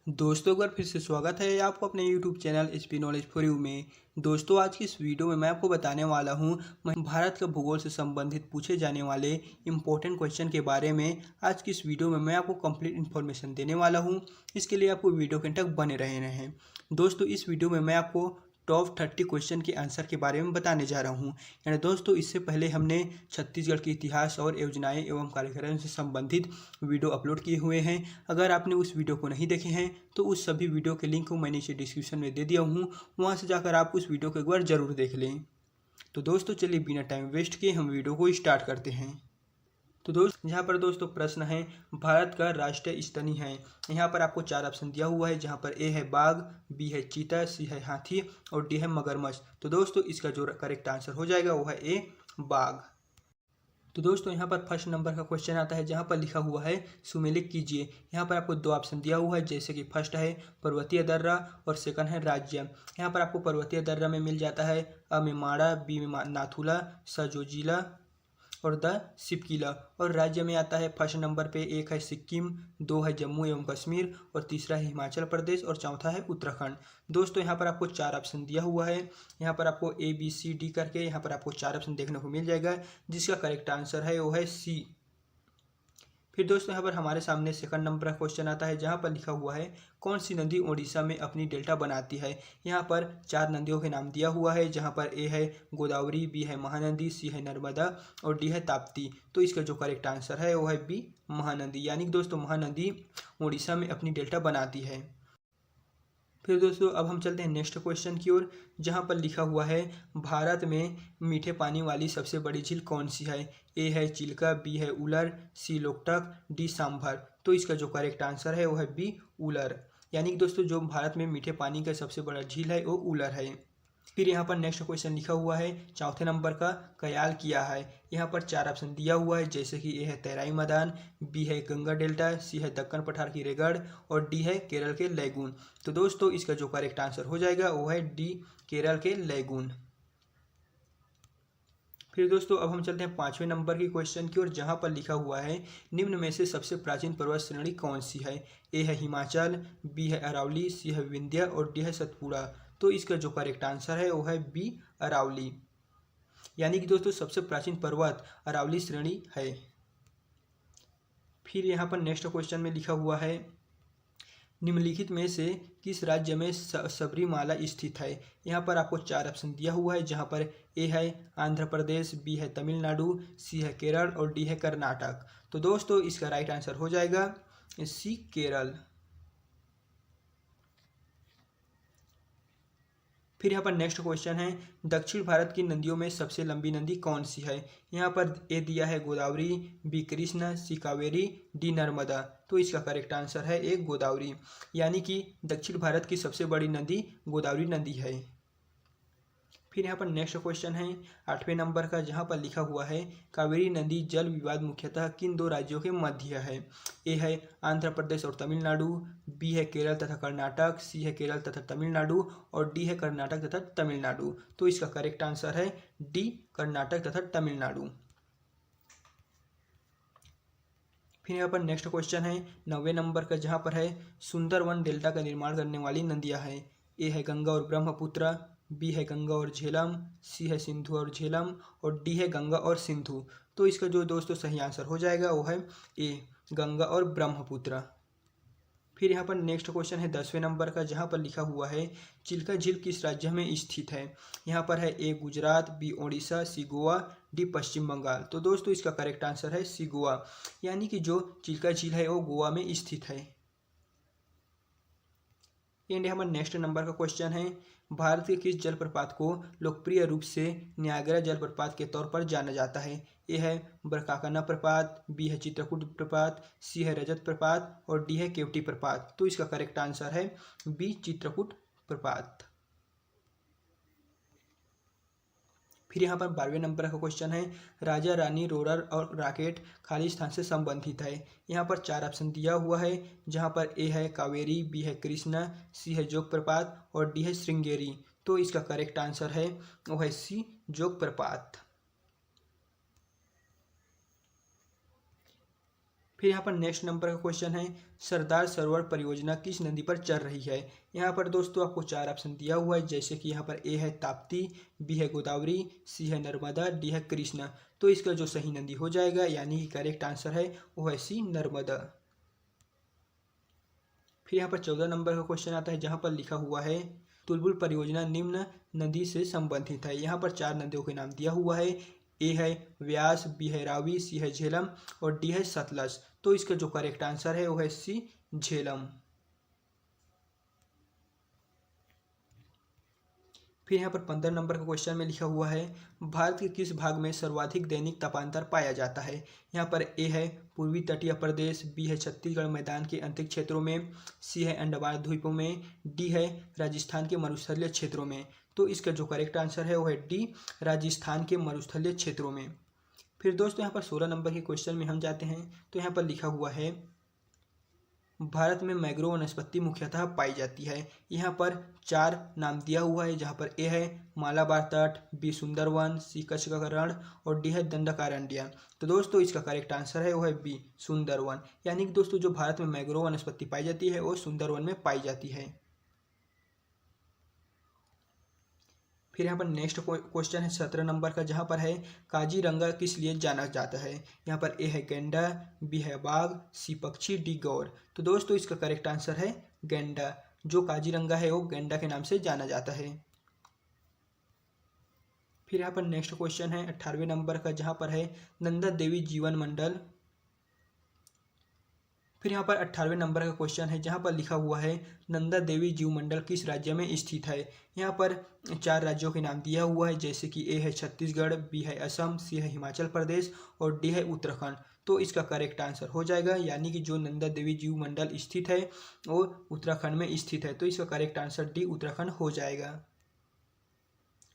दोस्तों अगर फिर से स्वागत है आपको अपने YouTube channel HP knowledge for you में। दोस्तों आज की इस वीडियो में मैं आपको बताने वाला हूं भारत के भूगोल से संबंधित पूछे जाने वाले इंपॉर्टेंट क्वेश्चन के बारे में। आज की इस वीडियो में मैं आपको कंप्लीट इन्फॉर्मेशन देने वाला हूं। इसके लिए आपको वीडियो के तक बने रहना है। दोस्तों इस वीडियो में मैं आपको टॉप 30 क्वेश्चन के आंसर के बारे में बताने जा रहा हूँ। यानी दोस्तों इससे पहले हमने छत्तीसगढ़ के इतिहास और योजनाएं एवं कार्यक्रम से संबंधित वीडियो अपलोड किए हुए हैं। अगर आपने उस वीडियो को नहीं देखे हैं तो उस सभी वीडियो के लिंक को मैं नीचे डिस्क्रिप्शन में दे दिया हूँ, वहाँ से जाकर आप उस वीडियो को एक बार ज़रूर देख लें। तो दोस्तों चलिए बिना टाइम वेस्ट किए हम वीडियो को स्टार्ट करते हैं। तो यहाँ पर दोस्तों प्रश्न है, भारत का राष्ट्रीय स्तनी है। यहाँ पर आपको 4 ऑप्शन दिया हुआ है, जहाँ पर ए है बाघ, बी है चीता, सी है हाथी और डी है मगरमच्छ। तो दोस्तों इसका जो करेक्ट आंसर हो जाएगा वो है ए बाघ। तो दोस्तों यहाँ पर फर्स्ट नंबर का क्वेश्चन आता है, जहाँ पर लिखा हुआ है सुमेलित कीजिए। यहाँ पर आपको 2 ऑप्शन दिया हुआ है, जैसे कि फर्स्ट है पर्वतीय दर्रा और सेकंड है राज्य। यहाँ पर आपको पर्वतीय दर्रा में मिल जाता है अ में माड़ा, बी में नाथुला, स जोजिला और द सिपकिला। और राज्य में आता है फर्स्ट नंबर पे एक है सिक्किम, 2 है जम्मू एवं कश्मीर और तीसरा है हिमाचल प्रदेश और चौथा है उत्तराखंड। दोस्तों यहाँ पर आपको 4 ऑप्शन दिया हुआ है। यहाँ पर आपको ए बी सी डी करके यहाँ पर आपको 4 ऑप्शन देखने को मिल जाएगा, जिसका करेक्ट आंसर है वो है सी। फिर दोस्तों यहाँ पर हमारे सामने सेकंड नंबर का क्वेश्चन आता है, जहाँ पर लिखा हुआ है कौन सी नदी उड़ीसा में अपनी डेल्टा बनाती है। यहाँ पर 4 नदियों के नाम दिया हुआ है, जहाँ पर ए है गोदावरी, बी है महानदी, सी है नर्मदा और डी है ताप्ती। तो इसका जो करेक्ट आंसर है वो है बी महानदी। यानी कि दोस्तों महानदी उड़ीसा में अपनी डेल्टा बनाती है। फिर दोस्तों अब हम चलते हैं नेक्स्ट क्वेश्चन की ओर, जहाँ पर लिखा हुआ है भारत में मीठे पानी वाली सबसे बड़ी झील कौन सी है। ए है चिल्का, बी है उलर, सी लोकटक, डी सांभर। तो इसका जो करेक्ट आंसर है वो है बी उलर। यानी कि दोस्तों जो भारत में मीठे पानी का सबसे बड़ा झील है वो उलर है। फिर यहाँ पर नेक्स्ट क्वेश्चन लिखा हुआ है चौथे नंबर का कयाल किया है। यहाँ पर 4 ऑप्शन दिया हुआ है, जैसे कि ए है तैराई मैदान, बी है गंगा डेल्टा, सी है दक्कन पठार की रेगड़ और डी है केरल के लैगून। तो दोस्तों इसका जो करेक्ट आंसर हो जाएगा वो है डी केरल के लैगून। फिर दोस्तों अब हम चलते हैं 5वें नंबर की क्वेश्चन की ओर, जहाँ पर लिखा हुआ है निम्न में से सबसे प्राचीन पर्वत श्रेणी कौन सी है। ए है हिमाचल, बी है अरावली, सी है विंध्य और डी है सतपुड़ा। तो इसका जो करेक्ट आंसर है वो है बी अरावली। यानी कि दोस्तों सबसे प्राचीन पर्वत अरावली श्रेणी है। फिर यहाँ पर नेक्स्ट क्वेश्चन में लिखा हुआ है निम्नलिखित में से किस राज्य में सबरीमाला स्थित है। यहाँ पर आपको 4 ऑप्शन दिया हुआ है, जहाँ पर ए है आंध्र प्रदेश, बी है तमिलनाडु, सी है केरल और डी है कर्नाटक। तो दोस्तों इसका राइट आंसर हो जाएगा सी केरल। फिर यहाँ पर नेक्स्ट क्वेश्चन है दक्षिण भारत की नदियों में सबसे लंबी नदी कौन सी है। यहाँ पर ए दिया है गोदावरी, बी कृष्णा, सी कावेरी, डी नर्मदा। तो इसका करेक्ट आंसर है ए गोदावरी। यानी कि दक्षिण भारत की सबसे बड़ी नदी गोदावरी नदी है। फिर यहाँ पर नेक्स्ट क्वेश्चन है 8वें नंबर का, जहाँ पर लिखा हुआ है कावेरी नदी जल विवाद मुख्यतः किन 2 राज्यों के मध्य है। ए है आंध्र प्रदेश और तमिलनाडु, बी है केरल तथा कर्नाटक, सी है केरल तथा तमिलनाडु और डी है कर्नाटक तथा तमिलनाडु। तो इसका करेक्ट आंसर है डी कर्नाटक तथा तमिलनाडु। फिर यहाँ पर नेक्स्ट क्वेश्चन है 9वें नंबर का, जहाँ पर है सुंदरवन डेल्टा का निर्माण करने वाली नदियाँ हैं। ए है गंगा और ब्रह्मपुत्र, बी है गंगा और झेलम, सी है सिंधु और झेलम और डी है गंगा और सिंधु। तो इसका जो दोस्तों सही आंसर हो जाएगा वो है ए गंगा और ब्रह्मपुत्र। फिर यहाँ पर नेक्स्ट क्वेश्चन है 10वें नंबर का, जहाँ पर लिखा हुआ है चिल्का झील किस राज्य में स्थित है। यहाँ पर है ए गुजरात, बी ओडिशा, सी गोवा, डी पश्चिम बंगाल। तो दोस्तों इसका करेक्ट आंसर है सी गोवा। यानी कि जो चिल्का झील है वो गोवा में स्थित है। एंड हमारा नेक्स्ट नंबर का क्वेश्चन है भारत के किस जलप्रपात को लोकप्रिय रूप से न्यायागरा जलप्रपात के तौर पर जाना जाता है। ए है बरकाकाना प्रपात, बी है चित्रकूट प्रपात, सी है रजत प्रपात और डी है केवटी प्रपात। तो इसका करेक्ट आंसर है बी चित्रकूट प्रपात। फिर यहाँ पर 12वें नंबर का क्वेश्चन है राजा रानी रोरर और रॉकेट खाली स्थान से संबंधित है। यहाँ पर 4 ऑप्शन दिया हुआ है, जहाँ पर ए है कावेरी, बी है कृष्णा, सी है जोग प्रपात और डी है श्रृंगेरी। तो इसका करेक्ट आंसर है वो है सी जोग प्रपात। फिर यहाँ पर नेक्स्ट नंबर का क्वेश्चन है, सरदार सरोवर परियोजना किस नदी पर चल रही है। यहाँ पर दोस्तों आपको 4 ऑप्शन दिया हुआ है, जैसे कि यहाँ पर ए है ताप्ती, बी है गोदावरी, सी है नर्मदा, डी है कृष्णा। तो इसका जो सही नदी हो जाएगा यानी कि करेक्ट आंसर है वो है सी नर्मदा। फिर यहाँ पर 14 नंबर का क्वेश्चन आता है, जहाँ पर लिखा हुआ है तुलबुल परियोजना निम्न नदी से संबंधित है। यहाँ पर 4 नदियों के नाम दिया हुआ है, ए है व्यास, बी है रावी, सी है झेलम और डी है सतलज। तो इसका जो करेक्ट आंसर है वो है सी झेलम। फिर यहाँ पर 15 नंबर का क्वेश्चन में लिखा हुआ है, भारत के किस भाग में सर्वाधिक दैनिक तापांतर पाया जाता है। यहाँ पर ए है पूर्वी तटीय प्रदेश, बी है छत्तीसगढ़ मैदान के अंतरिक्ष क्षेत्रों में, सी है अंडमान द्वीपों में, डी है राजस्थान के मरुस्थलीय क्षेत्रों में। तो इसका जो करेक्ट आंसर है वो है डी राजस्थान के मरुस्थलीय क्षेत्रों में। फिर दोस्तों यहाँ पर 16 नंबर के क्वेश्चन में हम जाते हैं, तो यहाँ पर लिखा हुआ है भारत में मैंग्रोव वनस्पति मुख्यतः पाई जाती है। यहाँ पर 4 नाम दिया हुआ है, जहाँ पर ए है मालाबार तट, बी सुंदरवन, सी कच्छ का रण और डी है दंडकारण्य। तो दोस्तों इसका करेक्ट आंसर है वो है बी सुंदरवन। यानी कि दोस्तों जो भारत में मैंग्रोव वनस्पति पाई जाती है वो सुंदरवन में पाई जाती है। फिर यहाँ पर नेक्स्ट क्वेश्चन है 17 नंबर का, जहाँ पर है काजीरंगा किस लिए जाना जाता है। यहाँ पर ए है गैंडा, बी है बाघ, सी पक्षी, डी गौर। तो दोस्तों इसका करेक्ट आंसर है गैंडा। जो काजीरंगा है वो गैंडा के नाम से जाना जाता है। फिर यहाँ पर नेक्स्ट क्वेश्चन है 18वें नंबर का, जहाँ पर है नंदा देवी जीवन मंडल। फिर यहाँ पर 18वें नंबर का क्वेश्चन है, जहाँ पर लिखा हुआ है नंदा देवी जीव मंडल किस राज्य में स्थित है। यहाँ पर 4 राज्यों के नाम दिया हुआ है, जैसे कि ए है छत्तीसगढ़, बी है असम, सी है हिमाचल प्रदेश और डी है उत्तराखंड। तो इसका करेक्ट आंसर हो जाएगा, यानी कि जो नंदा देवी जीव मंडल स्थित है वो उत्तराखंड में स्थित है। तो इसका करेक्ट आंसर डी उत्तराखंड हो जाएगा।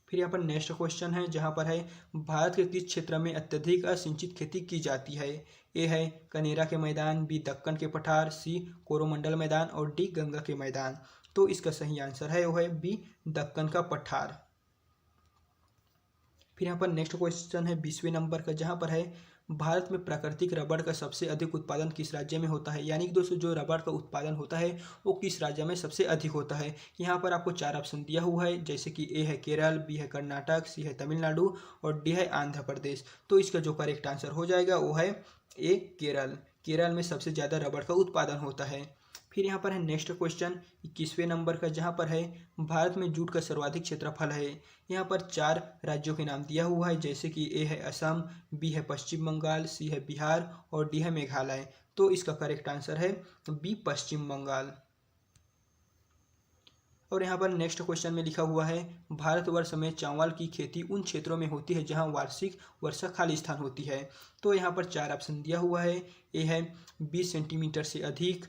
फिर यहाँ पर नेक्स्ट क्वेश्चन है, जहाँ पर है भारत के किस क्षेत्र में अत्यधिक असिंचित खेती की जाती है। ए है कनेरा के मैदान, बी दक्कन के पठार, सी कोरोमंडल मैदान और डी गंगा के मैदान। तो इसका सही आंसर है वो है बी दक्कन का पठार। फिर यहाँ पर नेक्स्ट क्वेश्चन है 20वें नंबर का, जहाँ पर है भारत में प्राकृतिक रबड़ का सबसे अधिक उत्पादन किस राज्य में होता है। यानी कि दोस्तों जो रबड़ का उत्पादन होता है वो किस राज्य में सबसे अधिक होता है। यहाँ पर आपको 4 ऑप्शन दिया हुआ है, जैसे कि ए है केरल, बी है कर्नाटक, सी है तमिलनाडु और डी है आंध्र प्रदेश। तो इसका जो करेक्ट आंसर हो जाएगा वो है ए केरल। केरल में सबसे ज़्यादा रबड़ का उत्पादन होता है। फिर यहाँ पर है नेक्स्ट क्वेश्चन 21वें नंबर का, जहाँ पर है भारत में जूट का सर्वाधिक क्षेत्रफल है। यहाँ पर 4 राज्यों के नाम दिया हुआ है, जैसे कि ए है असम, बी है पश्चिम बंगाल, सी है बिहार और डी है मेघालय। तो इसका करेक्ट आंसर है बी पश्चिम बंगाल। और यहाँ पर नेक्स्ट क्वेश्चन में लिखा हुआ है भारतवर्ष में चावल की खेती उन क्षेत्रों में होती है जहाँ वार्षिक वर्षा खाली स्थान होती है। तो यहाँ पर 4 ऑप्शन दिया हुआ है, ए है 20 सेंटीमीटर से अधिक,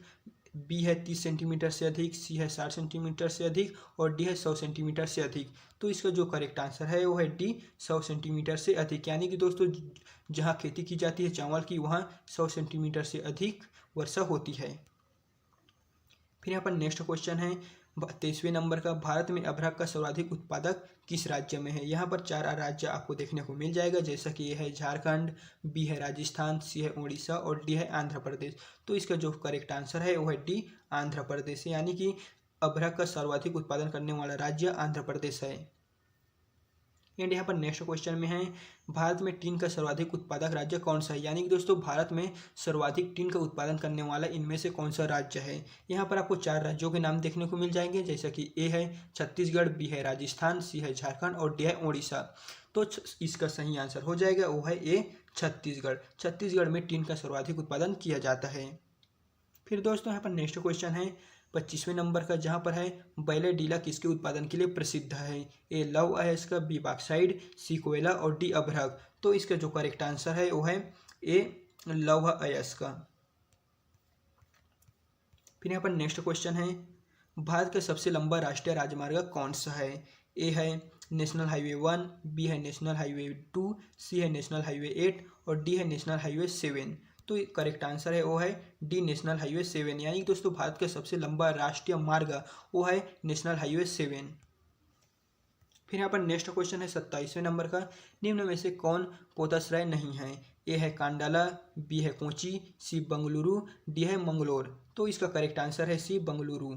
बी है 30 सेंटीमीटर से अधिक, सी है 60 सेंटीमीटर से अधिक और डी है 100 सेंटीमीटर से अधिक। तो इसका जो करेक्ट आंसर है वो है डी 100 सेंटीमीटर से अधिक। यानी कि दोस्तों जहाँ खेती की जाती है चावल की वहाँ 100 सेंटीमीटर से अधिक वर्षा होती है। फिर यहाँ पर नेक्स्ट क्वेश्चन है 23वें नंबर का, भारत में अभ्रक का सर्वाधिक उत्पादक किस राज्य में है। यहाँ पर 4 राज्य आपको देखने को मिल जाएगा, जैसा कि ये है झारखंड, बी है राजस्थान, सी है उड़ीसा और डी है आंध्र प्रदेश। तो इसका जो करेक्ट आंसर है वो है डी आंध्र प्रदेश। यानी कि अभ्रक का सर्वाधिक उत्पादन करने वाला राज्य आंध्र प्रदेश है। एंड यहाँ पर नेक्स्ट क्वेश्चन में है भारत में टीन का सर्वाधिक उत्पादक राज्य कौन सा है। यानी कि दोस्तों भारत में सर्वाधिक टीन का उत्पादन करने वाला इनमें से कौन सा राज्य है। यहाँ पर आपको 4 राज्यों के नाम देखने को मिल जाएंगे, जैसा कि ए है छत्तीसगढ़, बी है राजस्थान, सी है झारखंड और डी है उड़ीसा। तो इसका सही आंसर हो जाएगा वो है ए छत्तीसगढ़। छत्तीसगढ़ में टीन का सर्वाधिक उत्पादन किया जाता है। फिर दोस्तों यहाँ पर नेक्स्ट क्वेश्चन है 25वें नंबर का, जहाँ पर है बैलेडीला किसके उत्पादन के लिए प्रसिद्ध है। ए लौह अयस्क, बी बॉक्साइट, सी कोयला और डी अभ्रक। तो इसका जो करेक्ट आंसर है वो है ए लौह अयस्क। फिर यहाँ पर नेक्स्ट क्वेश्चन है भारत का सबसे लंबा राष्ट्रीय राजमार्ग कौन सा है। ए है नेशनल हाईवे 1, बी है नेशनल हाईवे 2, सी है नेशनल हाईवे 8 और डी है नेशनल हाईवे 7। तो करेक्ट आंसर है वो है डी नेशनल हाईवे 7। यानी कि दोस्तों भारत का सबसे लंबा राष्ट्रीय मार्ग वो है नेशनल हाईवे 7। फिर यहाँ पर नेक्स्ट क्वेश्चन है 27वें नंबर का, निम्न में से कौन पोताश्रय नहीं है। ए है कांडाला, बी है कोची, सी बंगलुरु, डी है मंगलोर। तो इसका करेक्ट आंसर है सी बंगलुरु।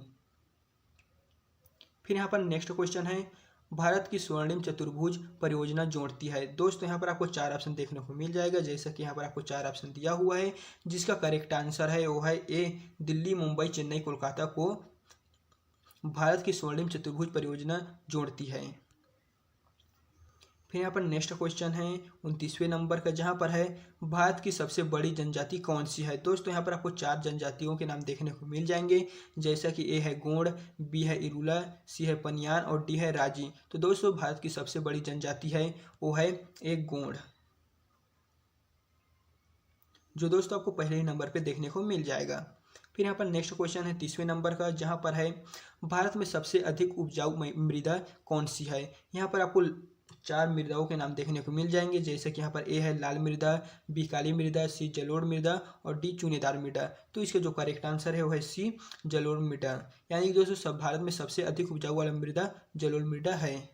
फिर यहाँ पर नेक्स्ट क्वेश्चन है, भारत की स्वर्णिम चतुर्भुज परियोजना जोड़ती है। दोस्तों यहाँ पर आपको 4 ऑप्शन देखने को मिल जाएगा, जैसा कि यहाँ पर आपको 4 ऑप्शन दिया हुआ है, जिसका करेक्ट आंसर है वो है ए दिल्ली, मुंबई, चेन्नई, कोलकाता को भारत की स्वर्णिम चतुर्भुज परियोजना जोड़ती है। फिर यहाँ पर नेक्स्ट क्वेश्चन है 29वें नंबर का, जहाँ पर है भारत की सबसे बड़ी जनजाति कौन सी है। दोस्तों यहाँ पर आपको 4 जनजातियों के नाम देखने को मिल जाएंगे, जैसा कि ए है गोंड, बी है इरुला, सी है पनियान और डी है राजी। तो दोस्तों भारत की सबसे बड़ी जनजाति है वो है एक गोंड, जो दोस्तों आपको पहले ही नंबर पर देखने को मिल जाएगा। फिर यहाँ पर नेक्स्ट क्वेश्चन है 30वें नंबर का, जहाँ पर है भारत में सबसे अधिक उपजाऊ मृदा कौन सी है। यहाँ पर आपको 4 मृदाओं के नाम देखने को मिल जाएंगे, जैसे कि यहाँ पर ए है लाल मृदा, बी काली मृदा, सी जलोढ़ मृदा और डी चूनेदार मृदा। तो इसका जो करेक्ट आंसर है वो है सी जलोढ़ मृदा, यानी कि दोस्तों सब भारत में सबसे अधिक उपजाऊ वाला मृदा जलोढ़ मृदा है।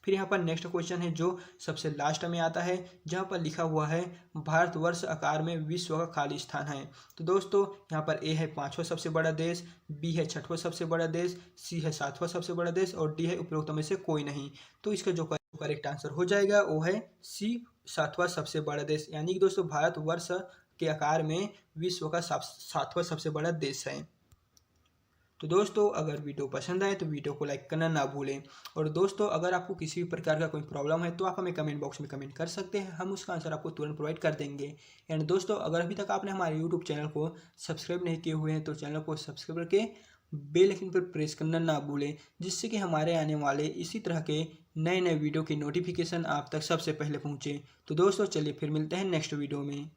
फिर यहाँ पर नेक्स्ट क्वेश्चन है जो सबसे लास्ट में आता है, जहाँ पर लिखा हुआ है भारतवर्ष आकार में विश्व का खाली स्थान है। तो दोस्तों यहाँ पर ए है 5वां सबसे बड़ा देश, बी है 6वां सबसे बड़ा देश, सी है 7वां सबसे बड़ा देश और डी है उपरोक्त में से कोई नहीं। तो इसका जो करेक्ट आंसर हो जाएगा वो है सी 7वां सबसे बड़ा देश, यानी कि दोस्तों भारतवर्ष के आकार में विश्व का 7वां सबसे बड़ा देश है। तो दोस्तों अगर वीडियो पसंद आए तो वीडियो को लाइक करना ना भूलें, और दोस्तों अगर आपको किसी भी प्रकार का कोई प्रॉब्लम है तो आप हमें कमेंट बॉक्स में कमेंट कर सकते हैं, हम उसका आंसर आपको तुरंत प्रोवाइड कर देंगे। एंड दोस्तों अगर अभी तक आपने हमारे यूट्यूब चैनल को सब्सक्राइब नहीं किए हुए हैं तो चैनल को सब्सक्राइब करके बेल आइकन पर प्रेस करना ना भूलें, जिससे कि हमारे आने वाले इसी तरह के नए नए वीडियो की नोटिफिकेशन आप तक सबसे पहले पहुँचे। तो दोस्तों चलिए फिर मिलते हैं नेक्स्ट वीडियो में।